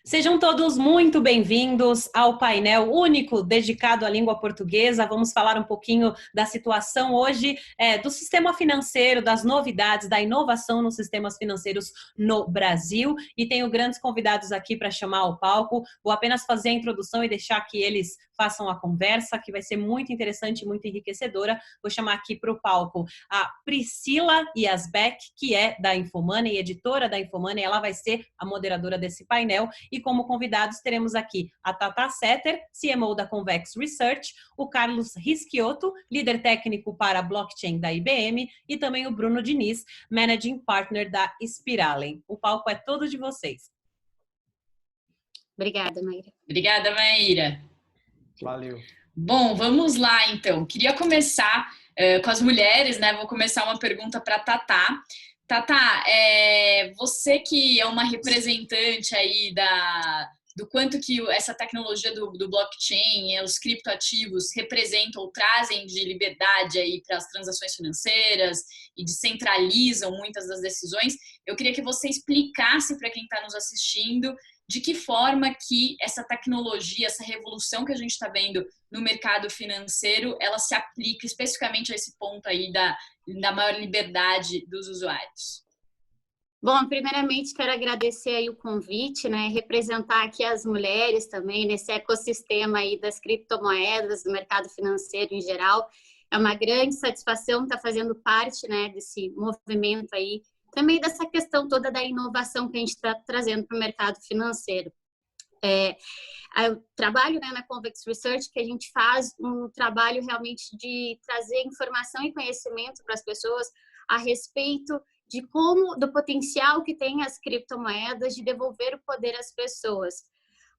Sejam todos muito bem-vindos ao painel único dedicado à língua portuguesa. Vamos falar um pouquinho da situação hoje do sistema financeiro, das novidades, da inovação nos sistemas financeiros no Brasil. E tenho grandes convidados aqui para chamar ao palco. Vou apenas fazer a introdução e deixar que eles façam a conversa, que vai ser muito interessante e muito enriquecedora. Vou chamar aqui para o palco a Priscila Yazbek, que é da Infomoney, editora da Infomoney. Ela vai ser a moderadora desse painel. E como convidados teremos aqui a Tata Setter, CMO da Convex Research, o Carlos Rischiotto, líder técnico para blockchain da IBM, e também o Bruno Diniz, Managing Partner da Spiralen. O palco é todo de vocês. Obrigada, Maíra. Obrigada, Maíra. Valeu. Bom, vamos lá então. Queria começar com as mulheres, né? Vou começar uma pergunta para a Tata. Tata, você que é uma representante aí do quanto que essa tecnologia do blockchain, os criptoativos representam ou trazem de liberdade aí para as transações financeiras e descentralizam muitas das decisões, eu queria que você explicasse para quem está nos assistindo de que forma que essa tecnologia, essa revolução que a gente está vendo no mercado financeiro, ela se aplica especificamente a esse ponto aí da maior liberdade dos usuários. Bom, primeiramente quero agradecer aí o convite, né? Representar aqui as mulheres também nesse ecossistema aí das criptomoedas, do mercado financeiro em geral. É uma grande satisfação estar fazendo parte, né, desse movimento aí, também dessa questão toda da inovação que a gente está trazendo para o mercado financeiro. Eu trabalho, né, na Convex Research, que a gente faz um trabalho realmente de trazer informação e conhecimento para as pessoas a respeito do potencial que tem as criptomoedas de devolver o poder às pessoas.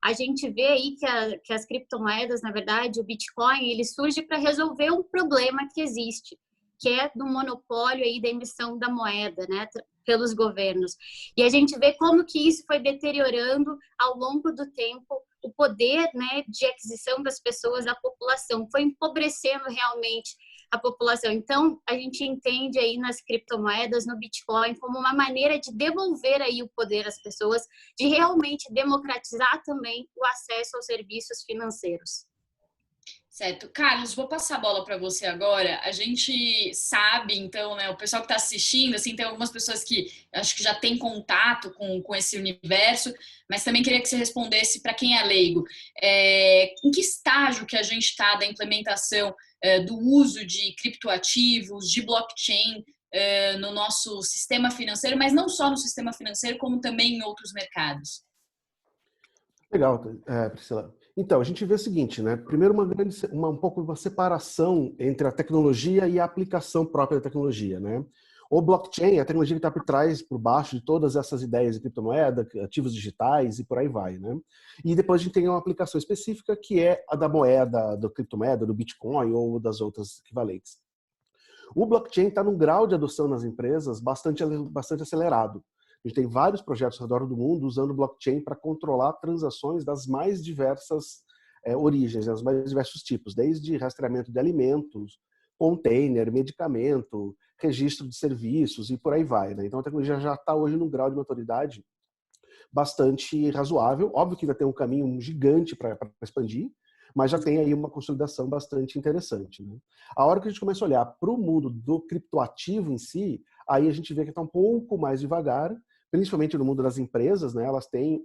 A gente vê aí que as criptomoedas, na verdade, o Bitcoin, ele surge para resolver um problema que existe, que é do monopólio aí da emissão da moeda, né, pelos governos. E a gente vê como que isso foi deteriorando ao longo do tempo o poder, né, de aquisição das pessoas, da população, foi empobrecendo realmente a população. Então, a gente entende aí nas criptomoedas, no Bitcoin, como uma maneira de devolver aí o poder às pessoas, de realmente democratizar também o acesso aos serviços financeiros. Certo. Carlos, vou passar a bola para você agora. A gente sabe, então, né, o pessoal que está assistindo, assim, tem algumas pessoas que acho que já têm contato com esse universo, mas também queria que você respondesse para quem é leigo. Em que estágio que a gente está da implementação do uso de criptoativos, de blockchain no nosso sistema financeiro, mas não só no sistema financeiro, como também em outros mercados? Legal, Priscila. Então, a gente vê o seguinte, né? Primeiro, um pouco uma separação entre a tecnologia e a aplicação própria da tecnologia, né? O blockchain é a tecnologia que está por trás, por baixo de todas essas ideias de criptomoeda, ativos digitais e por aí vai, né? E depois a gente tem uma aplicação específica que é a da moeda, da criptomoeda, do Bitcoin ou das outras equivalentes. O blockchain está num grau de adoção nas empresas bastante acelerado. A gente tem vários projetos ao redor do mundo usando blockchain para controlar transações das mais diversas origens, dos mais diversos tipos, desde rastreamento de alimentos, container, medicamento, registro de serviços e por aí vai, né? Então a tecnologia já está hoje num grau de maturidade bastante razoável. Óbvio que ainda tem um caminho gigante para expandir, mas já tem aí uma consolidação bastante interessante, né? A hora que a gente começa a olhar para o mundo do criptoativo em si, aí a gente vê que está um pouco mais devagar, principalmente no mundo das empresas, né? Elas têm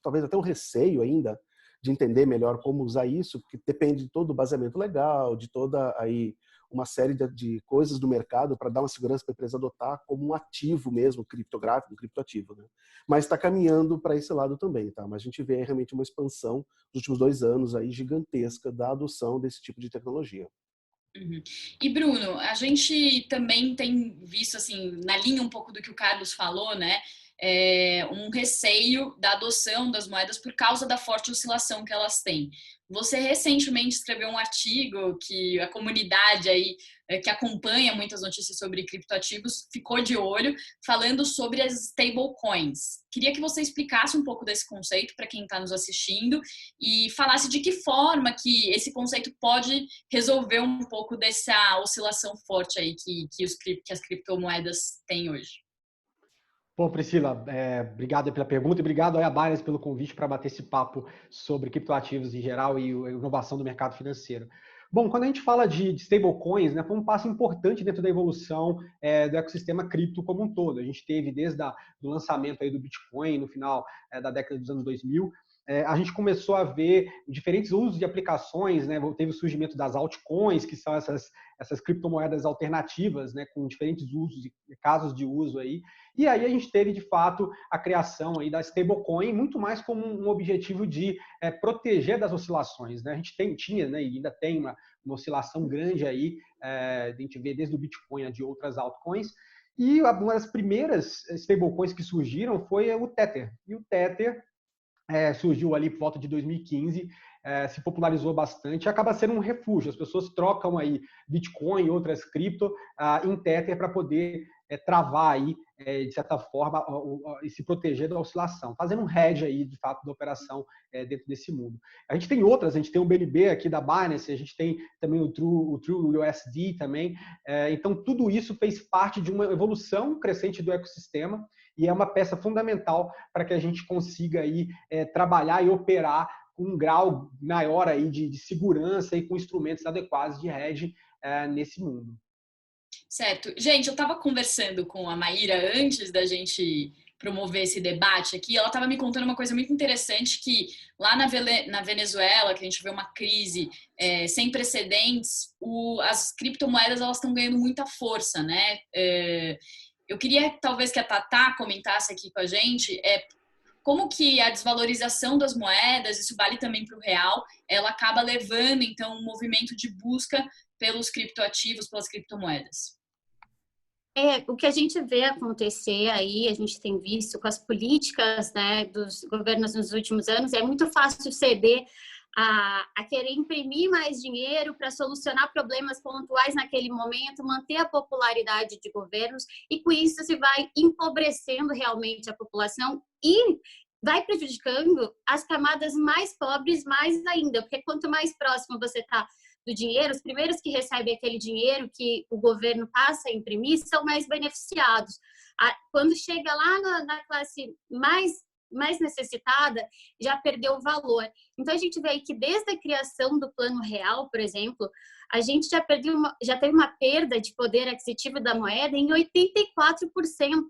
talvez até um receio ainda de entender melhor como usar isso, porque depende de todo o baseamento legal, de toda aí uma série de coisas do mercado para dar uma segurança para a empresa adotar como um ativo mesmo, criptográfico, criptoativo, né? Mas está caminhando para esse lado também, tá? Mas a gente vê realmente uma expansão nos últimos 2 anos aí gigantesca da adoção desse tipo de tecnologia. Uhum. E Bruno, a gente também tem visto, assim, na linha um pouco do que o Carlos falou, né? Um receio da adoção das moedas por causa da forte oscilação que elas têm. Você recentemente escreveu um artigo que a comunidade aí que acompanha muitas notícias sobre criptoativos ficou de olho, falando sobre as stablecoins. Queria que você explicasse um pouco desse conceito para quem está nos assistindo e falasse de que forma que esse conceito pode resolver um pouco dessa oscilação forte aí que as criptomoedas têm hoje. Bom, Priscila, obrigado pela pergunta e obrigado aí a Binance pelo convite para bater esse papo sobre criptoativos em geral e a inovação do mercado financeiro. Bom, quando a gente fala de stablecoins, né, foi um passo importante dentro da evolução do ecossistema cripto como um todo. A gente teve desde o lançamento aí do Bitcoin no final da década dos anos 2000, a gente começou a ver diferentes usos de aplicações, né? Teve o surgimento das altcoins, que são essas criptomoedas alternativas, né? Com diferentes usos e casos de uso aí. E aí a gente teve, de fato, a criação aí da stablecoin, muito mais como um objetivo de proteger das oscilações, né? A gente tinha, né, e ainda tem uma oscilação grande aí, a gente vê desde o Bitcoin a de outras altcoins. E uma das primeiras stablecoins que surgiram foi o Tether. E o Tether surgiu ali por volta de 2015, se popularizou bastante, acaba sendo um refúgio. As pessoas trocam aí Bitcoin e outras cripto em Tether para poder travar aí, de certa forma, e se proteger da oscilação, fazendo um hedge aí, de fato, da operação dentro desse mundo. A gente tem outras, a gente tem o BNB aqui da Binance, a gente tem também o TrueUSD também. Então, tudo isso fez parte de uma evolução crescente do ecossistema e é uma peça fundamental para que a gente consiga aí, trabalhar e operar com um grau maior aí de segurança e com instrumentos adequados de hedge nesse mundo. Certo. Gente, eu estava conversando com a Maíra antes da gente promover esse debate aqui. Ela estava me contando uma coisa muito interessante, que lá na Venezuela, que a gente vê uma crise sem precedentes, as criptomoedas elas estão ganhando muita força, né? Eu queria talvez que a Tatá comentasse aqui com a gente como que a desvalorização das moedas, isso vale também para o real, ela acaba levando, então, um movimento de busca pelos criptoativos, pelas criptomoedas. O que a gente vê acontecer aí, a gente tem visto com as políticas, né, dos governos nos últimos anos, é muito fácil ceder a querer imprimir mais dinheiro para solucionar problemas pontuais naquele momento, manter a popularidade de governos, e com isso se vai empobrecendo realmente a população e vai prejudicando as camadas mais pobres mais ainda, porque quanto mais próximo você está do dinheiro, os primeiros que recebem aquele dinheiro que o governo passa a imprimir são mais beneficiados. Quando chega lá na classe mais necessitada, já perdeu o valor. Então, a gente vê aí que desde a criação do Plano Real, por exemplo, a gente já teve uma perda de poder aquisitivo da moeda em 84%.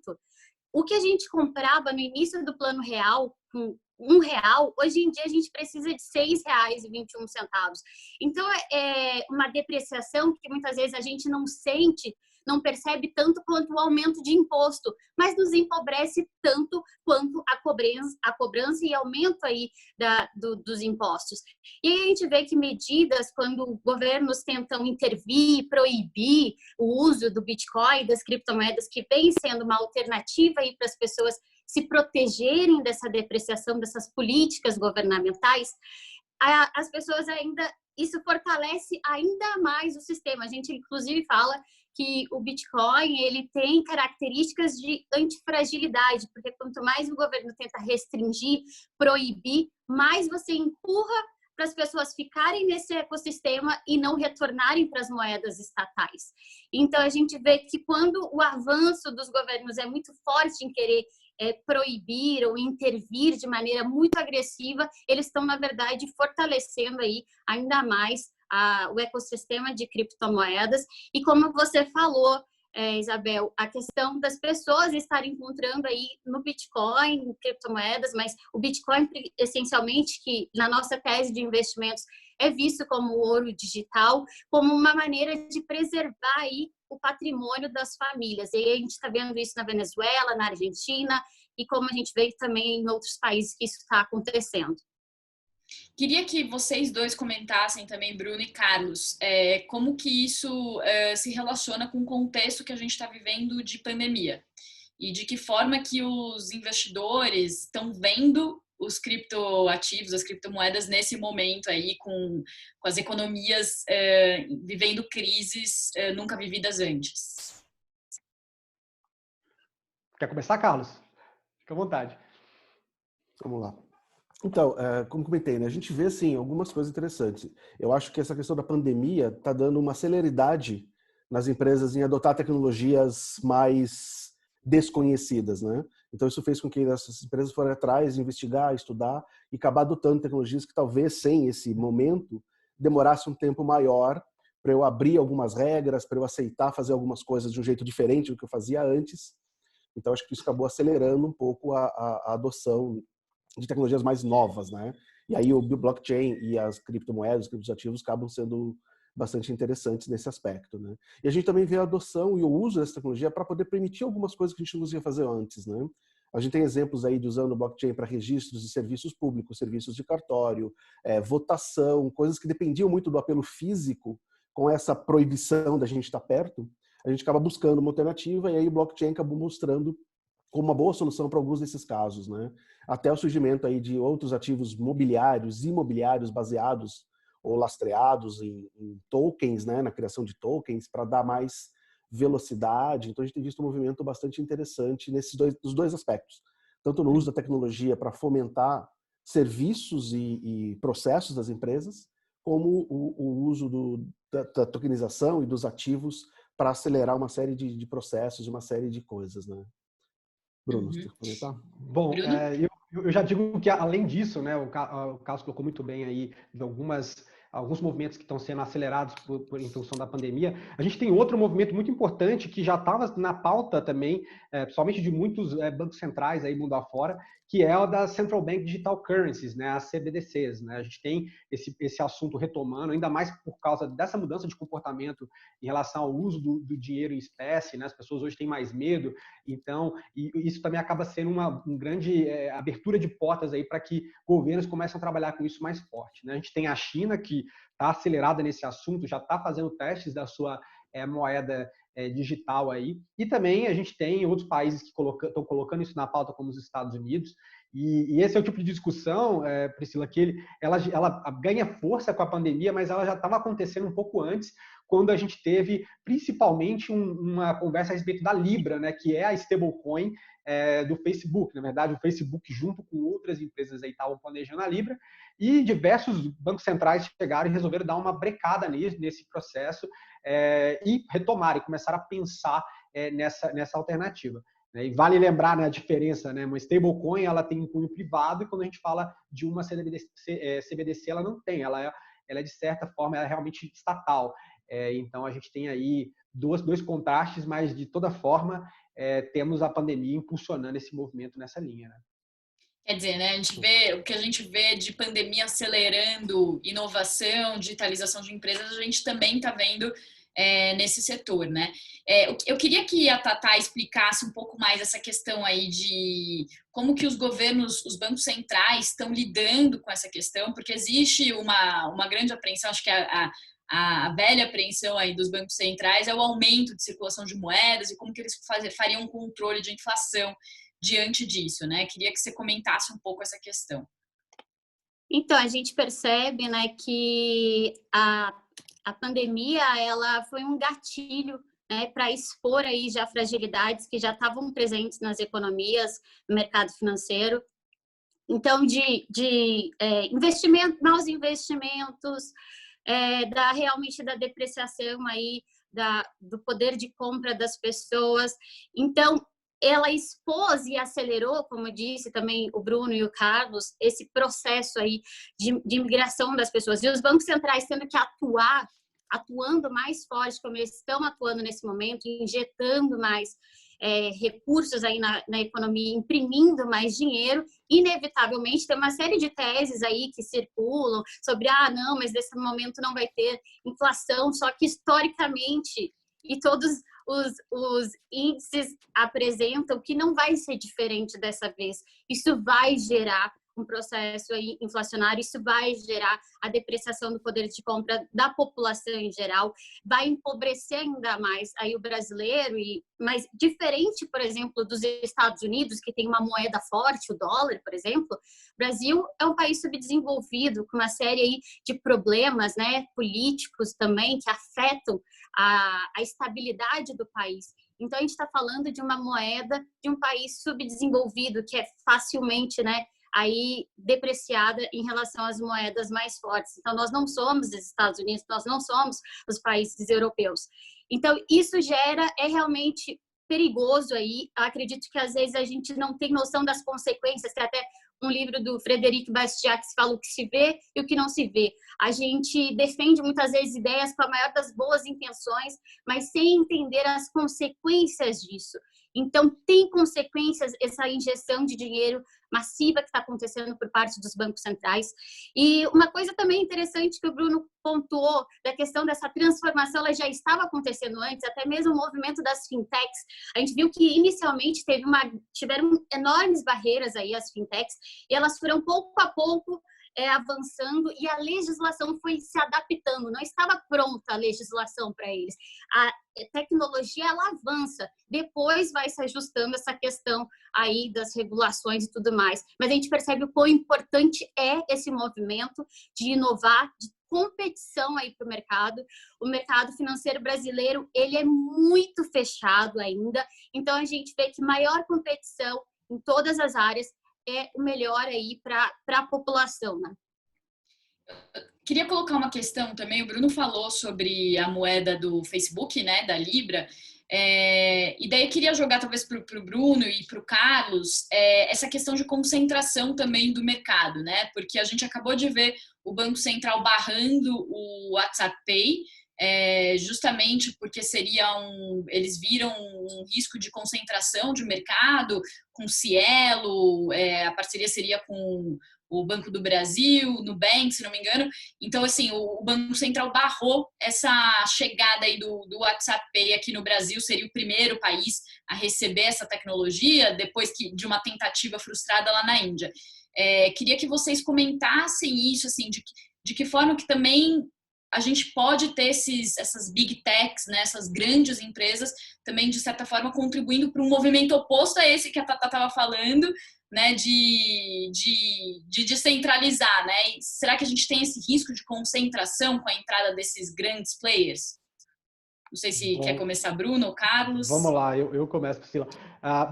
O que a gente comprava no início do Plano Real, com R$1, hoje em dia a gente precisa de R$6,21. Então, é uma depreciação que muitas vezes a gente não sente, não percebe tanto quanto o aumento de imposto, mas nos empobrece tanto quanto a cobrança e aumento aí dos impostos. E aí a gente vê que medidas, quando governos tentam intervir, proibir o uso do Bitcoin, das criptomoedas, que vem sendo uma alternativa aí para as pessoas se protegerem dessa depreciação, dessas políticas governamentais, as pessoas ainda, isso fortalece ainda mais o sistema. A gente, inclusive, fala que o Bitcoin ele tem características de antifragilidade, porque quanto mais o governo tenta restringir, proibir, mais você empurra para as pessoas ficarem nesse ecossistema e não retornarem para as moedas estatais. Então, a gente vê que quando o avanço dos governos é muito forte em querer proibir ou intervir de maneira muito agressiva, eles estão, na verdade, fortalecendo aí ainda mais o ecossistema de criptomoedas. E como você falou, Isabel, a questão das pessoas estarem encontrando aí no Bitcoin, criptomoedas, mas o Bitcoin, essencialmente, que na nossa tese de investimentos é visto como ouro digital, como uma maneira de preservar aí o patrimônio das famílias. E aí a gente está vendo isso na Venezuela, na Argentina, e como a gente vê também em outros países que isso está acontecendo. Queria que vocês dois comentassem também, Bruno e Carlos, como que isso se relaciona com o contexto que a gente está vivendo de pandemia e de que forma que os investidores estão vendo os criptoativos, as criptomoedas nesse momento aí com as economias vivendo crises nunca vividas antes. Quer começar, Carlos? Fica à vontade. Vamos lá. Então, como comentei, né, a gente vê assim, algumas coisas interessantes. Eu acho que essa questão da pandemia está dando uma celeridade nas empresas em adotar tecnologias mais desconhecidas, né? Então isso fez com que essas empresas fossem atrás, investigar, estudar e acabar adotando tecnologias que talvez sem esse momento demorasse um tempo maior para eu abrir algumas regras, para eu aceitar fazer algumas coisas de um jeito diferente do que eu fazia antes. Então acho que isso acabou acelerando um pouco a adoção de tecnologias mais novas, né? E aí o blockchain e as criptomoedas, os criptoativos acabam sendo bastante interessantes nesse aspecto, né? E a gente também vê a adoção e o uso dessa tecnologia para poder permitir algumas coisas que a gente não conseguia fazer antes, né? A gente tem exemplos aí de usando o blockchain para registros de serviços públicos, serviços de cartório, votação, coisas que dependiam muito do apelo físico. Com essa proibição da gente estar perto, a gente acaba buscando uma alternativa e aí o blockchain acabou mostrando como uma boa solução para alguns desses casos, né? Até o surgimento aí de outros ativos mobiliários, imobiliários baseados ou lastreados em tokens, né? Na criação de tokens para dar mais velocidade. Então a gente tem visto um movimento bastante interessante nos dois aspectos, tanto no uso da tecnologia para fomentar serviços e processos das empresas, como o uso da tokenização e dos ativos para acelerar uma série de processos e uma série de coisas, né? Bruno, você quer comentar? Bom, eu já digo que, além disso, né, o Carlos colocou muito bem aí de alguns movimentos que estão sendo acelerados em função da pandemia. A gente tem outro movimento muito importante que já estava na pauta também, principalmente de muitos bancos centrais aí mundo afora, que é o das Central Bank Digital Currencies, né, as CBDCs, né? A gente tem esse assunto retomando, ainda mais por causa dessa mudança de comportamento em relação ao uso do dinheiro em espécie, né? As pessoas hoje têm mais medo, então isso também acaba sendo uma grande abertura de portas aí para que governos comecem a trabalhar com isso mais forte, né? A gente tem a China, que está acelerada nesse assunto, já está fazendo testes da sua moeda digital aí, e também a gente tem outros países que estão colocando isso na pauta, como os Estados Unidos, e esse é o tipo de discussão, Priscila, que ela ganha força com a pandemia, mas ela já estava acontecendo um pouco antes, quando a gente teve principalmente uma conversa a respeito da Libra, né, que é a stablecoin do Facebook. Na verdade, o Facebook, junto com outras empresas, aí estavam planejando a Libra, e diversos bancos centrais chegaram e resolveram dar uma brecada nesse processo e retomaram, e começaram a pensar nessa alternativa. E vale lembrar, né, a diferença, né? Uma stablecoin, ela tem um cunho privado, e quando a gente fala de uma CBDC, ela não tem, ela é de certa forma, ela é realmente estatal. Então a gente tem aí dois contrastes, mas de toda forma temos a pandemia impulsionando esse movimento nessa linha, né? Quer dizer, né, o que a gente vê de pandemia acelerando inovação, digitalização de empresas, a gente também está vendo nesse setor, né? Eu queria que a Tatá explicasse um pouco mais essa questão aí de como que os governos, os bancos centrais estão lidando com essa questão, porque existe uma grande apreensão, acho que a velha apreensão aí dos bancos centrais é o aumento de circulação de moedas e como que eles fariam um controle de inflação diante disso, né? Queria que você comentasse um pouco essa questão. Então, a gente percebe, né, que a pandemia, ela foi um gatilho, né, para expor aí já fragilidades que já estavam presentes nas economias, no mercado financeiro. Então, de maus investimentos, realmente da depreciação aí do poder de compra das pessoas. Então, ela expôs e acelerou, como disse também o Bruno e o Carlos, esse processo aí de imigração das pessoas. E os bancos centrais tendo que atuando mais forte, como eles estão atuando nesse momento, injetando mais recursos aí na economia, imprimindo mais dinheiro, inevitavelmente tem uma série de teses aí que circulam sobre, não, mas nesse momento não vai ter inflação, só que historicamente, e todos os índices apresentam que não vai ser diferente dessa vez. Isso vai gerar um processo aí inflacionário, isso vai gerar a depreciação do poder de compra da população em geral, vai empobrecer ainda mais aí o brasileiro, mas diferente, por exemplo, dos Estados Unidos, que tem uma moeda forte, o dólar, por exemplo, o Brasil é um país subdesenvolvido, com uma série aí de problemas, né, políticos também, que afetam a estabilidade do país. Então, a gente está falando de uma moeda de um país subdesenvolvido, que é facilmente, né, aí depreciada em relação às moedas mais fortes. Então, nós não somos os Estados Unidos, nós não somos os países europeus. Então, isso realmente perigoso aí. Eu acredito que às vezes a gente não tem noção das consequências. Tem até um livro do Frederic Bastiat que fala o que se vê e o que não se vê. A gente defende muitas vezes ideias com a maior das boas intenções, mas sem entender as consequências disso. Então, tem consequências essa injeção de dinheiro massiva que está acontecendo por parte dos bancos centrais. E uma coisa também interessante que o Bruno pontuou, da questão dessa transformação, ela já estava acontecendo antes, até mesmo o movimento das fintechs. A gente viu que inicialmente tiveram enormes barreiras aí as fintechs, e elas foram pouco a pouco avançando, e a legislação foi se adaptando. Não estava pronta a legislação para eles. A tecnologia, ela avança, depois vai se ajustando essa questão aí das regulações e tudo mais. Mas a gente percebe o quão importante é esse movimento de inovar, de competição aí para o mercado. O mercado financeiro brasileiro, ele é muito fechado ainda, então a gente vê que maior competição em todas as áreas é o melhor aí para a população, né? Queria colocar uma questão também. O Bruno falou sobre a moeda do Facebook, né, da Libra. E daí eu queria jogar talvez para o Bruno e para o Carlos essa questão de concentração também do mercado, né? Porque a gente acabou de ver o Banco Central barrando o WhatsApp Pay, justamente porque eles viram um risco de concentração de mercado com o Cielo, a parceria seria com o Banco do Brasil, Nubank, se não me engano. Então, assim, o Banco Central barrou essa chegada aí do WhatsApp Pay aqui no Brasil, seria o primeiro país a receber essa tecnologia, depois de uma tentativa frustrada lá na Índia. Queria que vocês comentassem isso, assim, de que forma que também a gente pode ter essas big techs, né, essas grandes empresas, também, de certa forma, contribuindo para um movimento oposto a esse que a Tata estava falando, né, de descentralizar, né? E será que a gente tem esse risco de concentração com a entrada desses grandes players? Não sei se quer começar, Bruno ou Carlos. Vamos lá, eu começo, Priscila.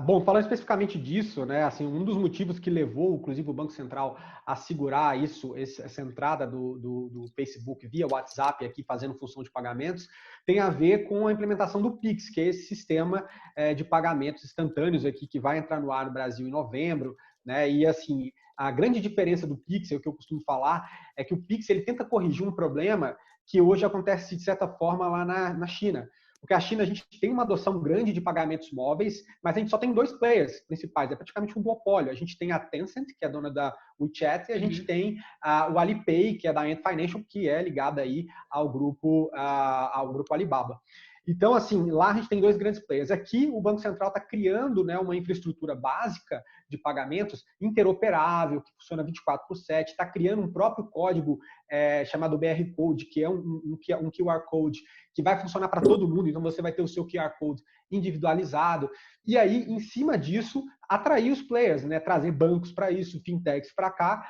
Bom, falando especificamente disso, né, assim, um dos motivos que levou, inclusive, o Banco Central a segurar essa entrada do Facebook via WhatsApp, aqui fazendo função de pagamentos, tem a ver com a implementação do Pix, que é esse sistema de pagamentos instantâneos aqui que vai entrar no ar no Brasil em novembro, né? E assim, a grande diferença do Pix, o que eu costumo falar, é que o Pix ele tenta corrigir um problema que hoje acontece, de certa forma, lá na China. Porque a China, a gente tem uma adoção grande de pagamentos móveis, mas a gente só tem dois players principais, é praticamente um duopólio. A gente tem a Tencent, que é dona da WeChat, e a gente tem o Alipay, que é da Ant Financial, que é ligada aí ao grupo Alibaba. Então, assim, lá a gente tem dois grandes players. Aqui, o Banco Central está criando, né, uma infraestrutura básica de pagamentos interoperável, que funciona 24/7, está criando um próprio código chamado BR Code, que é um QR Code, que vai funcionar para todo mundo. Então, você vai ter o seu QR Code individualizado. E aí, em cima disso, atrair os players, né, trazer bancos para isso, fintechs para cá,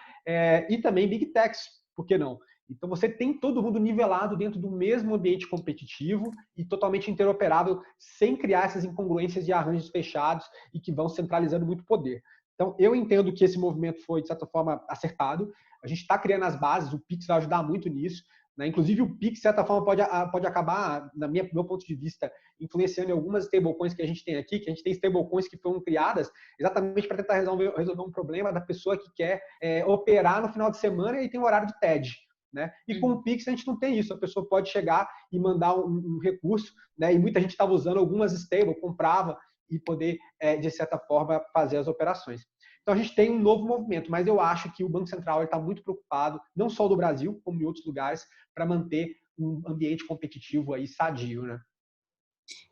e também big techs, por que não? Então, você tem todo mundo nivelado dentro do mesmo ambiente competitivo e totalmente interoperável, sem criar essas incongruências e arranjos fechados e que vão centralizando muito poder. Então, eu entendo que esse movimento foi, de certa forma, acertado. A gente está criando as bases, o Pix vai ajudar muito nisso, né? Inclusive, o Pix, de certa forma, pode acabar, do meu ponto de vista, influenciando em algumas stablecoins que a gente tem aqui, que a gente tem stablecoins que foram criadas exatamente para tentar resolver um problema da pessoa que quer operar no final de semana e tem um horário de TED. Né? E com o Pix a gente não tem isso, a pessoa pode chegar e mandar um recurso, né? E muita gente estava usando algumas stable, comprava e poder, de certa forma, fazer as operações. Então a gente tem um novo movimento, mas eu acho que o Banco Central está muito preocupado, não só do Brasil, como em outros lugares, para manter um ambiente competitivo aí sadio, né?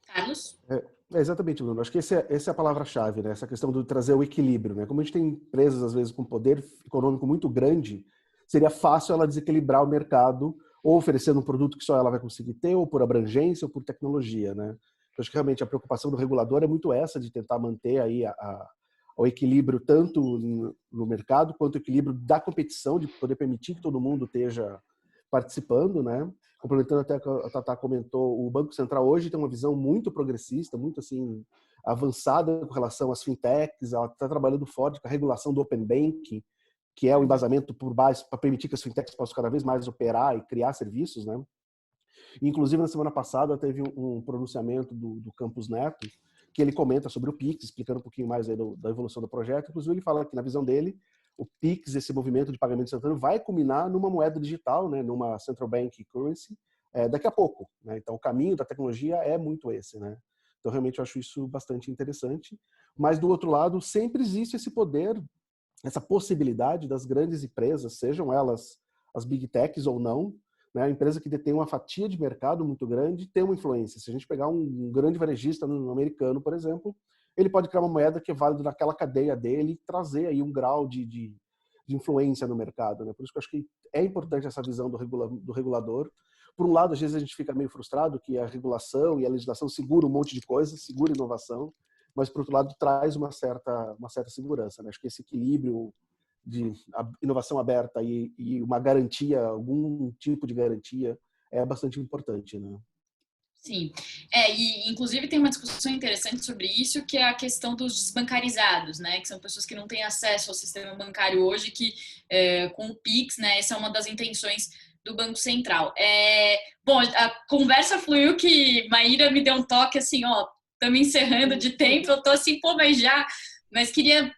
Carlos? Exatamente, Bruno. Acho que essa é a palavra-chave, né? Essa questão de trazer o equilíbrio, né? Como a gente tem empresas, às vezes, com poder econômico muito grande, seria fácil ela desequilibrar o mercado, ou oferecendo um produto que só ela vai conseguir ter, ou por abrangência, ou por tecnologia, né? Então, acho que realmente a preocupação do regulador é muito essa, de tentar manter aí o equilíbrio tanto no mercado, quanto o equilíbrio da competição, de poder permitir que todo mundo esteja participando, né? Complementando até o que a Tata comentou, o Banco Central hoje tem uma visão muito progressista, muito assim, avançada com relação às fintechs, ela está trabalhando forte com a regulação do Open Banking, que é o embasamento por base para permitir que as fintechs possam cada vez mais operar e criar serviços, né? Inclusive, na semana passada, teve um pronunciamento do Campos Neto, que ele comenta sobre o Pix, explicando um pouquinho mais aí da evolução do projeto. Inclusive, ele fala que, na visão dele, o Pix, esse movimento de pagamento instantâneo, vai culminar numa moeda digital, né, numa Central Bank Currency, daqui a pouco. Né? Então, o caminho da tecnologia é muito esse. Né? Então, realmente, eu acho isso bastante interessante. Mas, do outro lado, sempre existe esse poder, essa possibilidade das grandes empresas, sejam elas as Big Techs ou não, né? A empresa que detém uma fatia de mercado muito grande tem uma influência. Se a gente pegar um grande varejista no americano, por exemplo, ele pode criar uma moeda que é válida naquela cadeia dele e trazer aí um grau de influência no mercado. Né? Por isso que eu acho que é importante essa visão do regulador. Por um lado, às vezes a gente fica meio frustrado que a regulação e a legislação segura um monte de coisa, segura inovação, mas, por outro lado, traz uma certa segurança. Né? Acho que esse equilíbrio de inovação aberta e uma garantia, algum tipo de garantia, é bastante importante. Né? Sim, e inclusive tem uma discussão interessante sobre isso, que é a questão dos desbancarizados, né, que são pessoas que não têm acesso ao sistema bancário hoje, que com o Pix, né, essa é uma das intenções do Banco Central. Bom, a conversa fluiu que Maíra me deu um toque assim, ó, estamos encerrando de tempo, eu tô assim, pô, mas queria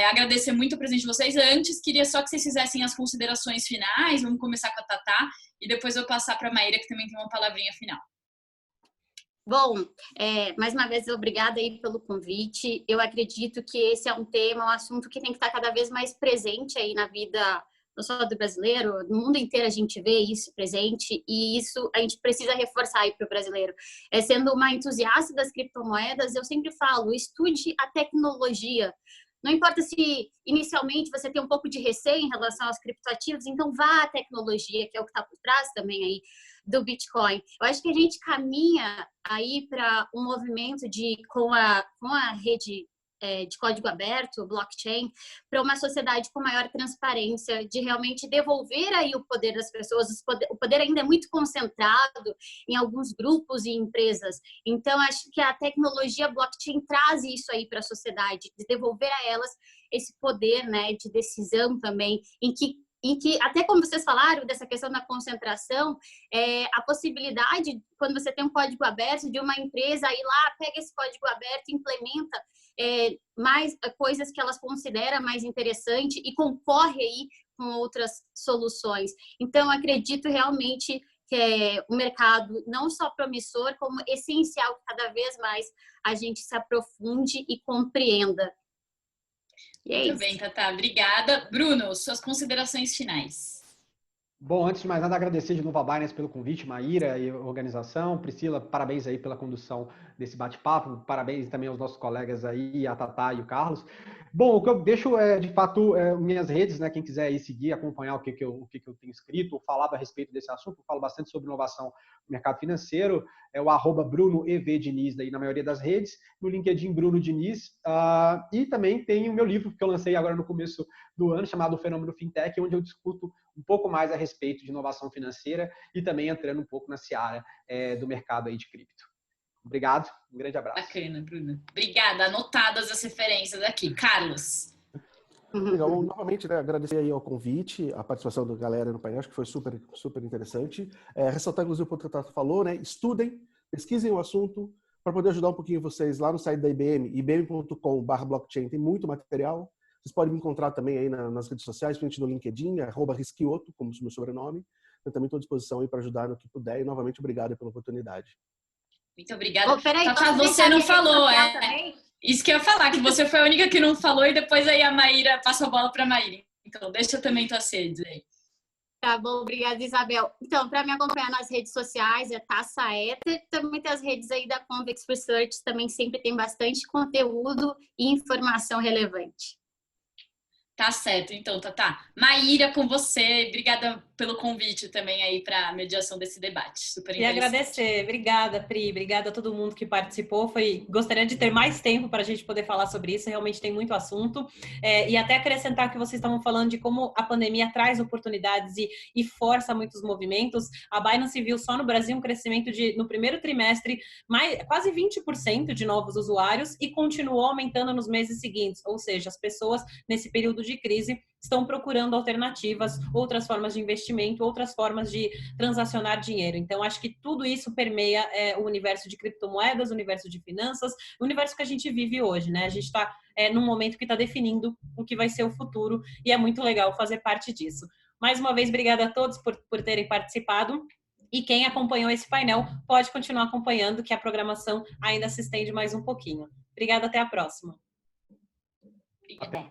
agradecer muito a presença de vocês. Antes, queria só que vocês fizessem as considerações finais, vamos começar com a Tatá, e depois eu passar para a Maíra, que também tem uma palavrinha final. Bom, mais uma vez, obrigada aí pelo convite. Eu acredito que esse é um tema, um assunto que tem que estar cada vez mais presente aí na vida, não só do brasileiro, no mundo inteiro a gente vê isso presente, e isso a gente precisa reforçar aí para o brasileiro. Sendo uma entusiasta das criptomoedas, eu sempre falo, estude a tecnologia. Não importa se inicialmente você tem um pouco de receio em relação aos criptoativos, então vá à tecnologia, que é o que está por trás também aí do Bitcoin. Eu acho que a gente caminha aí para um movimento com a rede de código aberto, blockchain, para uma sociedade com maior transparência, de realmente devolver aí o poder das pessoas. O poder ainda é muito concentrado em alguns grupos e empresas. Então, acho que a tecnologia blockchain traz isso aí para a sociedade, de devolver a elas esse poder, né, de decisão também, em que, até como vocês falaram dessa questão da concentração, a possibilidade, quando você tem um código aberto, de uma empresa ir lá, pega esse código aberto, implementa mais coisas que elas consideram mais interessante e concorre aí com outras soluções. Então, acredito realmente que é um mercado não só promissor, como essencial que cada vez mais a gente se aprofunde e compreenda. E é Muito isso. bem, Tatá. Obrigada. Bruno, suas considerações finais. Bom, antes de mais nada, agradecer de novo a Binance pelo convite, Maíra e a organização. Priscila, parabéns aí pela condução desse bate-papo. Parabéns também aos nossos colegas aí, a Tatá e o Carlos. Bom, o que eu deixo de fato, minhas redes, né? Quem quiser aí seguir, acompanhar o que eu tenho escrito, ou falado a respeito desse assunto, eu falo bastante sobre inovação no mercado financeiro, é o @BrunoEVDiniz aí na maioria das redes, no LinkedIn Bruno Diniz, e também tem o meu livro que eu lancei agora no começo do ano, chamado O Fenômeno Fintech, onde eu discuto um pouco mais a respeito de inovação financeira e também entrando um pouco na seara do mercado aí de cripto. Obrigado, um grande abraço. Bacana, Bruno. Obrigada, anotadas as referências aqui. Carlos. Legal, novamente, né, agradecer aí ao convite, a participação da galera no painel, acho que foi super, super interessante. Ressaltar, inclusive, o que o Tato falou, né, estudem, pesquisem o assunto, para poder ajudar um pouquinho vocês lá no site da IBM, ibm.com/blockchain, tem muito material. Vocês podem me encontrar também aí nas redes sociais, principalmente no LinkedIn, @Risquioto, como o meu sobrenome. Eu também estou à disposição aí para ajudar no que puder, e novamente, obrigado pela oportunidade. Muito obrigada. Peraí, Tatá, você não falou, também? Isso que eu ia falar, que você foi a única que não falou e depois aí a Maíra passou a bola para a Maíra. Então, deixa também tuas redes aí. Tá bom, obrigada, Isabel. Então, para me acompanhar nas redes sociais é Taça Éter, também tem as redes aí da Convex Research, também sempre tem bastante conteúdo e informação relevante. Tá certo, então, Tatá. Maíra, com você, obrigada pelo convite também aí para a mediação desse debate. Super interessante. E agradecer, obrigada, Pri, obrigada a todo mundo que participou. Gostaria de ter mais tempo para a gente poder falar sobre isso, realmente tem muito assunto. E até acrescentar que vocês estavam falando de como a pandemia traz oportunidades e força muitos movimentos. A Binance viu só no Brasil um crescimento no primeiro trimestre, quase 20% de novos usuários e continuou aumentando nos meses seguintes, ou seja, as pessoas nesse período de crise estão procurando alternativas, outras formas de investimento, outras formas de transacionar dinheiro. Então, acho que tudo isso permeia o universo de criptomoedas, o universo de finanças, o universo que a gente vive hoje, né? A gente está num momento que está definindo o que vai ser o futuro e é muito legal fazer parte disso. Mais uma vez, obrigada a todos por terem participado. E quem acompanhou esse painel pode continuar acompanhando, que a programação ainda se estende mais um pouquinho. Obrigada, até a próxima. Obrigada.